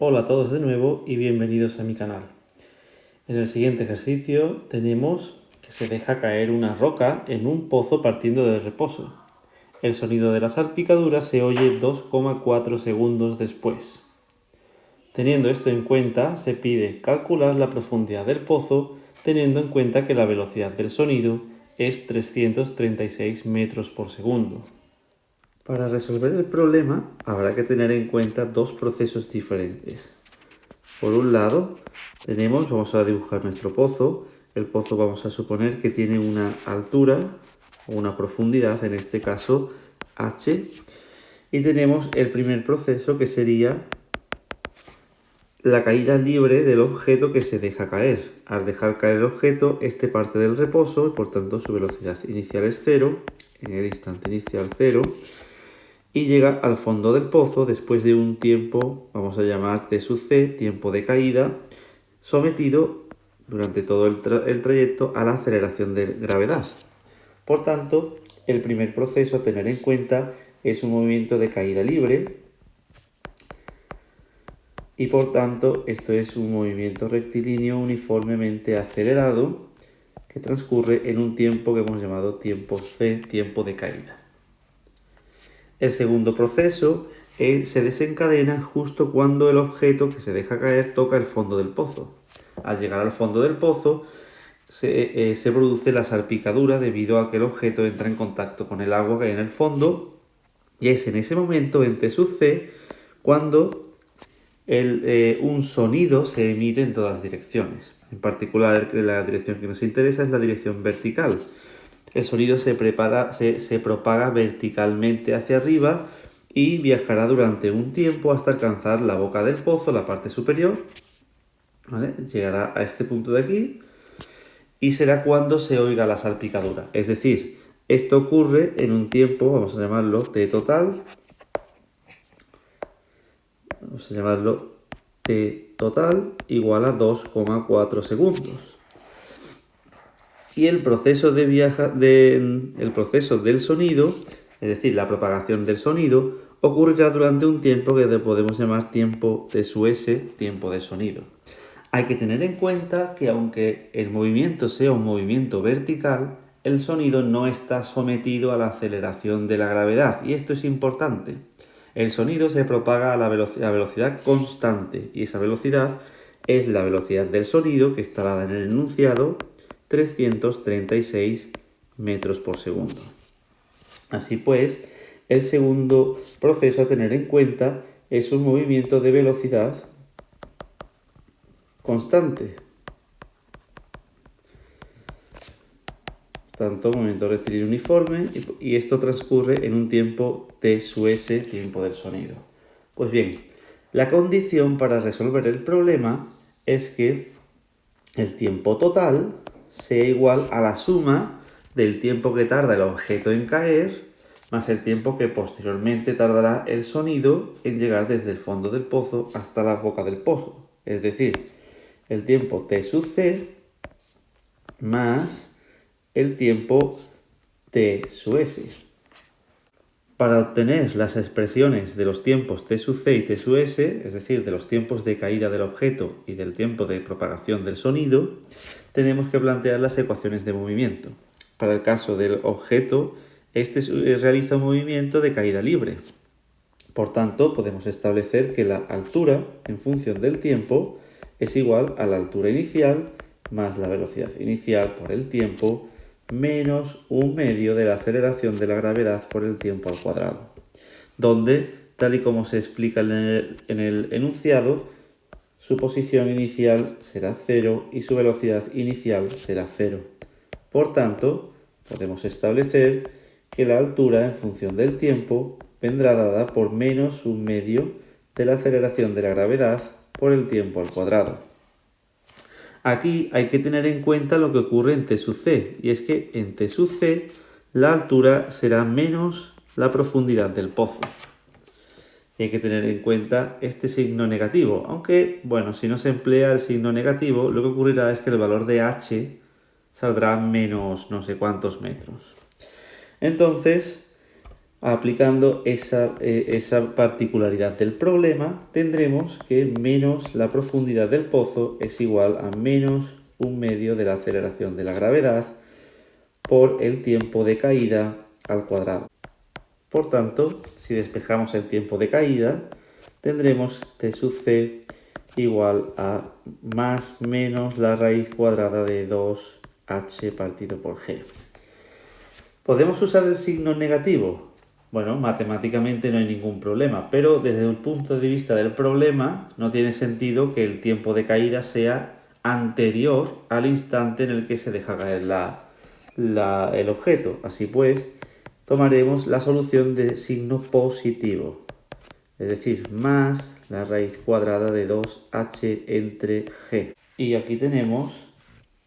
Hola a todos de nuevo y bienvenidos a mi canal. En el siguiente ejercicio tenemos que se deja caer una roca en un pozo partiendo del reposo. El sonido de la salpicadura se oye 2,4 segundos después. Teniendo esto en cuenta, se pide calcular la profundidad del pozo teniendo en cuenta que la velocidad del sonido es 336 metros por segundo. Para resolver el problema habrá que tener en cuenta dos procesos diferentes. Por un lado, vamos a dibujar nuestro pozo. El pozo vamos a suponer que tiene una altura o una profundidad, en este caso h. Y tenemos el primer proceso que sería la caída libre del objeto que se deja caer. Al dejar caer el objeto, este parte del reposo y por tanto su velocidad inicial es 0, en el instante inicial 0. Y llega al fondo del pozo después de un tiempo, vamos a llamar t sub c, tiempo de caída, sometido durante todo el trayecto a la aceleración de gravedad. Por tanto, el primer proceso a tener en cuenta es un movimiento de caída libre y por tanto esto es un movimiento rectilíneo uniformemente acelerado que transcurre en un tiempo que hemos llamado tiempo c, tiempo de caída. El segundo proceso se desencadena justo cuando el objeto que se deja caer toca el fondo del pozo. Al llegar al fondo del pozo se produce la salpicadura debido a que el objeto entra en contacto con el agua que hay en el fondo y es en ese momento, en T sub C, cuando un sonido se emite en todas direcciones. En particular, la dirección que nos interesa es la dirección vertical. El sonido se propaga verticalmente hacia arriba y viajará durante un tiempo hasta alcanzar la boca del pozo, la parte superior. ¿Vale? Llegará a este punto de aquí y será cuando se oiga la salpicadura. Es decir, esto ocurre en un tiempo, vamos a llamarlo t total. Vamos a llamarlo t total igual a 2,4 segundos. Y el proceso el proceso del sonido, es decir, la propagación del sonido, ocurrirá durante un tiempo que podemos llamar tiempo t sub s, tiempo de sonido. Hay que tener en cuenta que aunque el movimiento sea un movimiento vertical, el sonido no está sometido a la aceleración de la gravedad, y esto es importante. El sonido se propaga a la velocidad constante, y esa velocidad es la velocidad del sonido que está dada en el enunciado, 336 metros por segundo. Así pues, el segundo proceso a tener en cuenta es un movimiento de velocidad constante. Tanto movimiento rectilíneo uniforme y esto transcurre en un tiempo t sub s, tiempo del sonido. Pues bien, la condición para resolver el problema es que el tiempo total sea igual a la suma del tiempo que tarda el objeto en caer más el tiempo que posteriormente tardará el sonido en llegar desde el fondo del pozo hasta la boca del pozo. Es decir, el tiempo t sub c más el tiempo t sub s. Para obtener las expresiones de los tiempos t sub c y t sub s, es decir, de los tiempos de caída del objeto y del tiempo de propagación del sonido, tenemos que plantear las ecuaciones de movimiento. Para el caso del objeto, este realiza un movimiento de caída libre. Por tanto, podemos establecer que la altura, en función del tiempo, es igual a la altura inicial más la velocidad inicial por el tiempo menos un medio de la aceleración de la gravedad por el tiempo al cuadrado, donde, tal y como se explica en el enunciado, su posición inicial será 0 y su velocidad inicial será 0. Por tanto, podemos establecer que la altura en función del tiempo vendrá dada por menos un medio de la aceleración de la gravedad por el tiempo al cuadrado. Aquí hay que tener en cuenta lo que ocurre en t sub c, y es que en t sub c la altura será menos la profundidad del pozo. Y hay que tener en cuenta este signo negativo, aunque, bueno, si no se emplea el signo negativo, lo que ocurrirá es que el valor de h saldrá menos no sé cuántos metros. Entonces, aplicando esa particularidad del problema, tendremos que menos la profundidad del pozo es igual a menos 1/2 de la aceleración de la gravedad por el tiempo de caída al cuadrado. Por tanto, si despejamos el tiempo de caída, tendremos T sub c igual a más menos la raíz cuadrada de 2h partido por g. ¿Podemos usar el signo negativo? Bueno, matemáticamente no hay ningún problema, pero desde el punto de vista del problema no tiene sentido que el tiempo de caída sea anterior al instante en el que se deja caer el objeto. Así pues, tomaremos la solución de signo positivo, es decir, más la raíz cuadrada de 2h entre g. Y aquí tenemos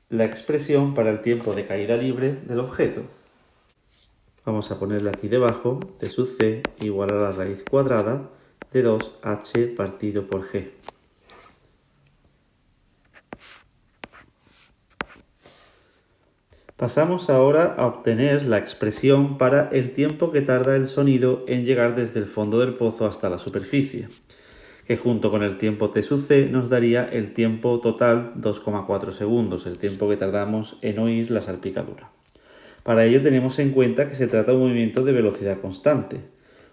la expresión para el tiempo de caída libre del objeto. Vamos a ponerle aquí debajo, T sub c igual a la raíz cuadrada de 2h partido por g. Pasamos ahora a obtener la expresión para el tiempo que tarda el sonido en llegar desde el fondo del pozo hasta la superficie, que junto con el tiempo T sub c nos daría el tiempo total 2,4 segundos, el tiempo que tardamos en oír la salpicadura. Para ello tenemos en cuenta que se trata de un movimiento de velocidad constante.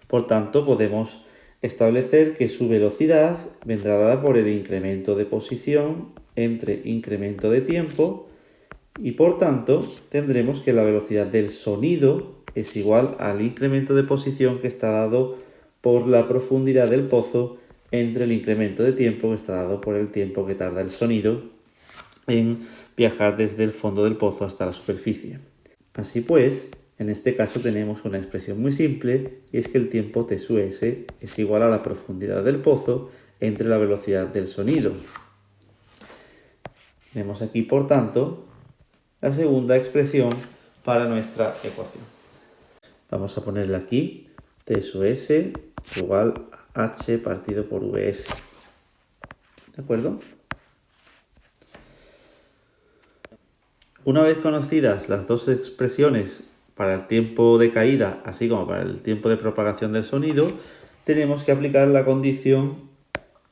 Por tanto, podemos establecer que su velocidad vendrá dada por el incremento de posición entre incremento de tiempo y por tanto tendremos que la velocidad del sonido es igual al incremento de posición que está dado por la profundidad del pozo entre el incremento de tiempo que está dado por el tiempo que tarda el sonido en viajar desde el fondo del pozo hasta la superficie. Así pues, en este caso tenemos una expresión muy simple y es que el tiempo T sub s es igual a la profundidad del pozo entre la velocidad del sonido. Tenemos aquí, por tanto, la segunda expresión para nuestra ecuación. Vamos a ponerle aquí T sub s igual a h partido por vs. ¿De acuerdo? Una vez conocidas las dos expresiones para el tiempo de caída, así como para el tiempo de propagación del sonido, tenemos que aplicar la condición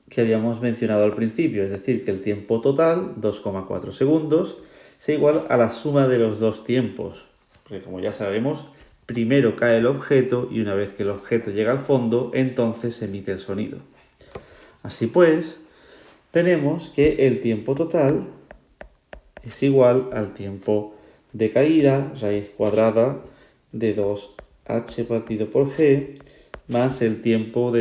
que habíamos mencionado al principio, es decir, que el tiempo total, 2,4 segundos, sea igual a la suma de los dos tiempos. Porque como ya sabemos, primero cae el objeto y una vez que el objeto llega al fondo, entonces se emite el sonido. Así pues, tenemos que el tiempo total es igual al tiempo de caída, raíz cuadrada de 2h partido por g, más el tiempo más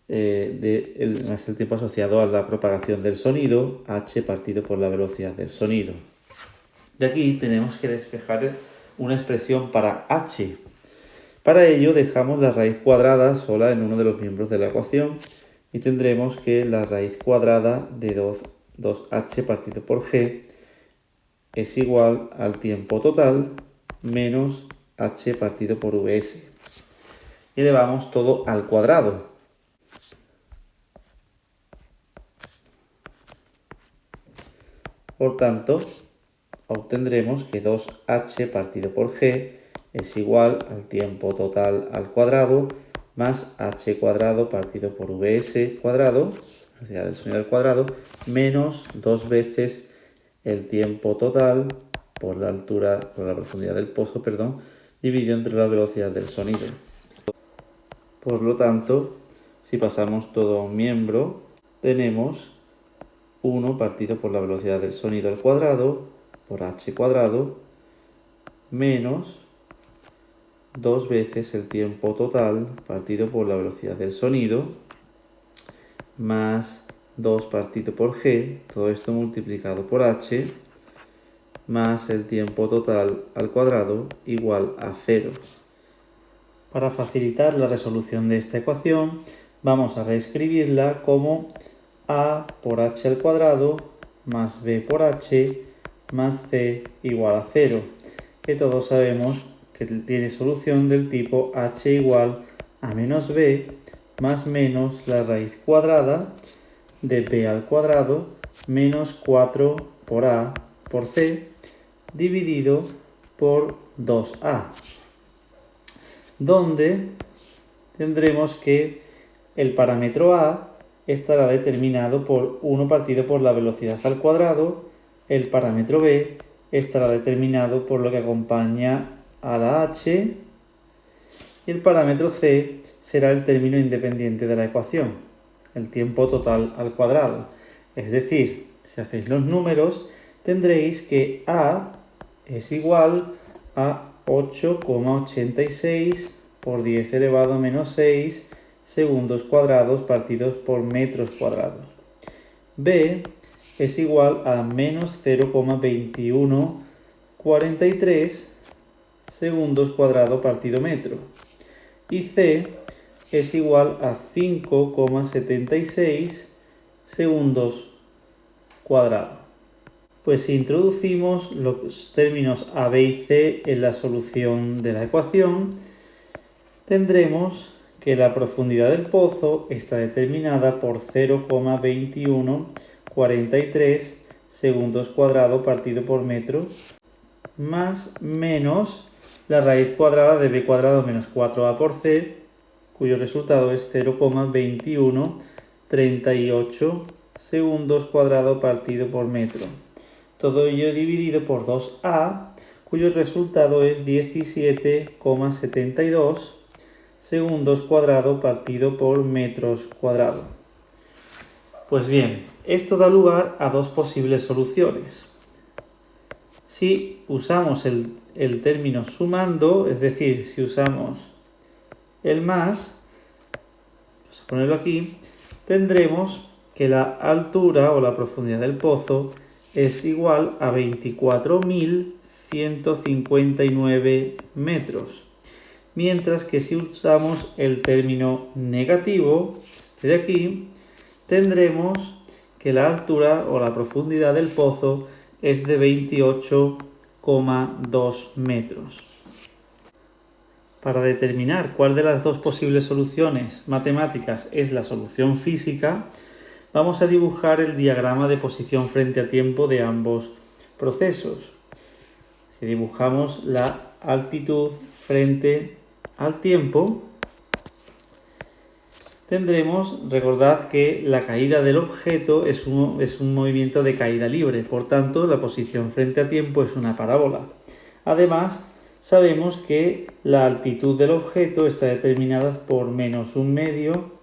el tiempo asociado a la propagación del sonido, h partido por la velocidad del sonido. De aquí tenemos que despejar una expresión para h. Para ello dejamos la raíz cuadrada sola en uno de los miembros de la ecuación y tendremos que la raíz cuadrada de 2h partido por g es igual al tiempo total menos h partido por vs. Y elevamos todo al cuadrado. Por tanto, obtendremos que 2h partido por g es igual al tiempo total al cuadrado más h cuadrado partido por vs cuadrado, velocidad del sonido al cuadrado, menos 2 veces el tiempo total por la altura, por la profundidad del pozo, dividido entre la velocidad del sonido. Por lo tanto, si pasamos todo a un miembro, tenemos 1 partido por la velocidad del sonido al cuadrado por h cuadrado menos 2 veces el tiempo total partido por la velocidad del sonido más 2 partido por g, todo esto multiplicado por h, más el tiempo total al cuadrado igual a 0. Para facilitar la resolución de esta ecuación, vamos a reescribirla como a por h al cuadrado más b por h más c igual a 0, que todos sabemos que tiene solución del tipo h igual a menos b más menos la raíz cuadrada de b al cuadrado menos 4 por a por c dividido por 2a. donde tendremos que el parámetro A estará determinado por 1 partido por la velocidad al cuadrado, el parámetro B estará determinado por lo que acompaña a la h y el parámetro C será el término independiente de la ecuación, el tiempo total al cuadrado. Es decir, si hacéis los números, tendréis que A es igual a 8,86 por 10 elevado a menos 6 segundos cuadrados partidos por metros cuadrados. B es igual a menos 0,2143 segundos cuadrados partido metro. Y C es igual a 5,76 segundos cuadrados. Pues si introducimos los términos A, B y C en la solución de la ecuación, tendremos que la profundidad del pozo está determinada por 0,2143 segundos cuadrados partido por metro, más menos la raíz cuadrada de b cuadrado menos 4a por c, cuyo resultado es 0,2138 segundos cuadrados partido por metro. Todo ello dividido por 2a, cuyo resultado es 17,72 segundos cuadrados partido por metros cuadrados. Pues bien, esto da lugar a dos posibles soluciones. Si usamos el término sumando, es decir, si usamos el más, vamos a ponerlo aquí, tendremos que la altura o la profundidad del pozo es igual a 24.159 metros. Mientras que si usamos el término negativo, este de aquí, tendremos que la altura o la profundidad del pozo es de 28,2 metros. Para determinar cuál de las dos posibles soluciones matemáticas es la solución física, vamos a dibujar el diagrama de posición frente a tiempo de ambos procesos. Si dibujamos la altitud frente al tiempo, recordad que la caída del objeto es un movimiento de caída libre, por tanto la posición frente a tiempo es una parábola. Además, sabemos que la altitud del objeto está determinada por menos un medio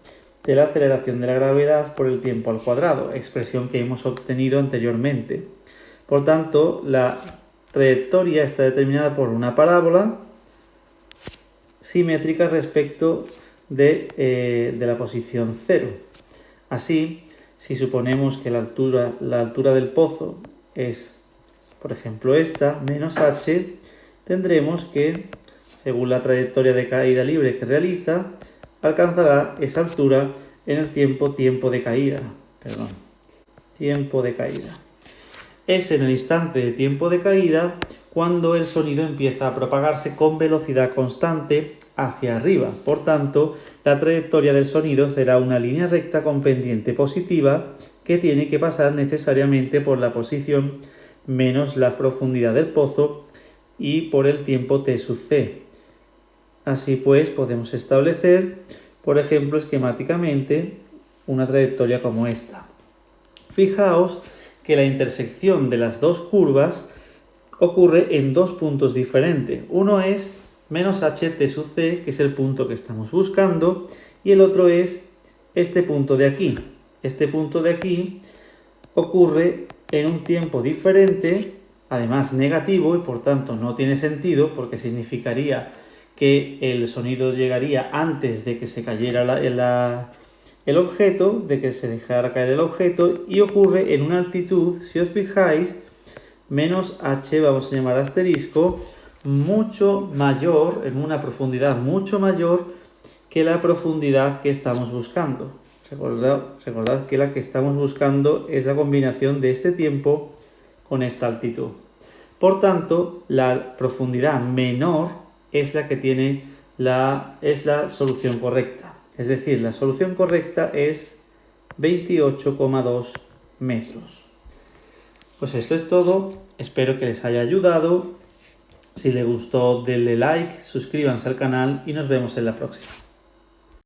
de la aceleración de la gravedad por el tiempo al cuadrado, expresión que hemos obtenido anteriormente. Por tanto, la trayectoria está determinada por una parábola simétrica respecto de la posición 0. Así, si suponemos que la altura del pozo es, por ejemplo, esta, menos h, tendremos que, según la trayectoria de caída libre que realiza, alcanzará esa altura en el tiempo de caída. Es en el instante de tiempo de caída cuando el sonido empieza a propagarse con velocidad constante hacia arriba. Por tanto, la trayectoria del sonido será una línea recta con pendiente positiva que tiene que pasar necesariamente por la posición menos la profundidad del pozo y por el tiempo t sub c. Así pues, podemos establecer, por ejemplo, esquemáticamente, una trayectoria como esta. Fijaos que la intersección de las dos curvas ocurre en dos puntos diferentes. Uno es menos ht sub c, que es el punto que estamos buscando, y el otro es este punto de aquí. Este punto de aquí ocurre en un tiempo diferente, además negativo, y por tanto no tiene sentido, porque significaría que el sonido llegaría antes de que se cayera el objeto, de que se dejara caer el objeto, y ocurre en una altitud, si os fijáis, menos h, vamos a llamar asterisco, mucho mayor, en una profundidad mucho mayor que la profundidad que estamos buscando. Recordad que la que estamos buscando es la combinación de este tiempo con esta altitud. Por tanto, la profundidad menor es la que es la solución correcta. Es decir, la solución correcta es 28,2 metros. Pues esto es todo. Espero que les haya ayudado Si les gustó, denle like, suscríbanse al canal y nos vemos en la próxima.